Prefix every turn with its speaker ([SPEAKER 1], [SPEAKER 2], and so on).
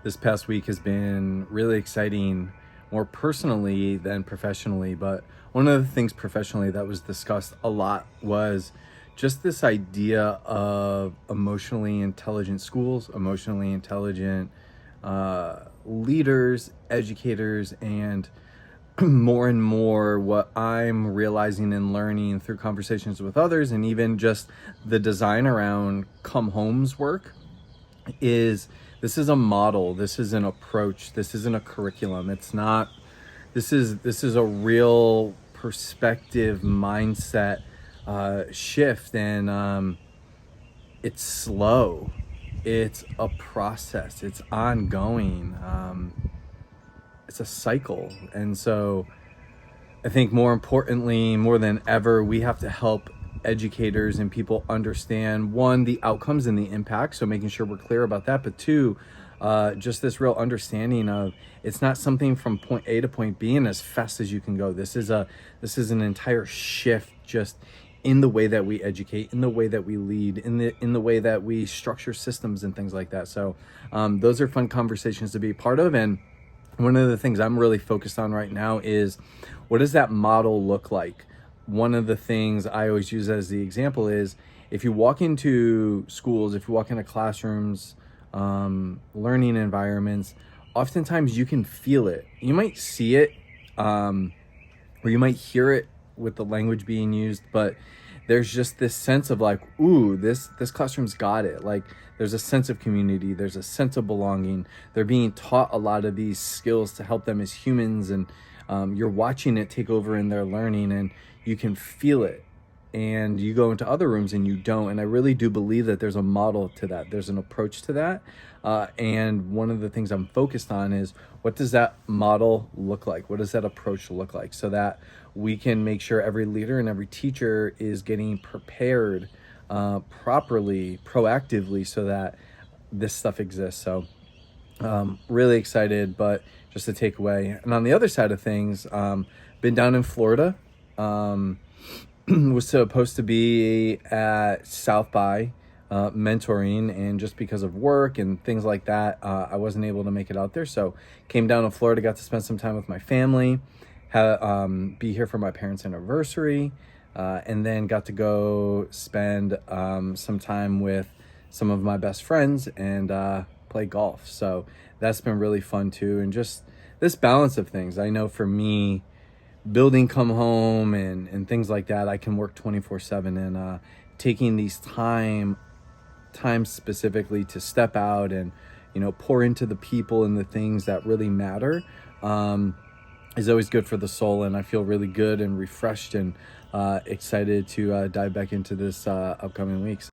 [SPEAKER 1] this past week has been really exciting, more personally than professionally. But one of the things professionally that was discussed a lot was just this idea of emotionally intelligent schools, emotionally intelligent leaders, educators, and more and more what I'm realizing and learning through conversations with others, and even just the design around come home's work, is this is a model, this is an approach, this isn't a curriculum. It's not, this is a real perspective mindset shift, and it's slow, it's a process, it's ongoing, it's a cycle. And so I think more importantly, more than ever, we have to help educators and people understand, one, the outcomes and the impact, so making sure we're clear about that, but two, just this real understanding of it's not something from point A to point B and as fast as you can go. This is an entire shift just in the way that we educate, in the way that we lead, in the way that we structure systems and things like that. So those are fun conversations to be part of. And one of the things I'm really focused on right now is, what does that model look like? One of the things I always use as the example is, if you walk into schools, if you walk into classrooms, learning environments, oftentimes you can feel it. You might see it, or you might hear it with the language being used, but there's just this sense of like, ooh, this classroom's got it. Like, there's a sense of community, there's a sense of belonging. They're being taught a lot of these skills to help them as humans, and you're watching it take over in their learning, and you can feel it. And you go into other rooms and you don't. And I really do believe that there's a model to that. There's an approach to that. And one of the things I'm focused on is, what does that model look like? What does that approach look like? So that we can make sure every leader and every teacher is getting prepared properly, proactively, so that this stuff exists. So really excited, but just a takeaway. And on the other side of things, been down in Florida. Was supposed to be at South by mentoring, and just because of work and things like that, I wasn't able to make it out there. So came down to Florida, got to spend some time with my family, be here for my parents' anniversary, and then got to go spend some time with some of my best friends and play golf. So that's been really fun too. And just this balance of things. I know for me, building come home and things like that, I can work 24/7, and taking these time specifically to step out and, pour into the people and the things that really matter, is always good for the soul. And I feel really good and refreshed and excited to dive back into this upcoming weeks.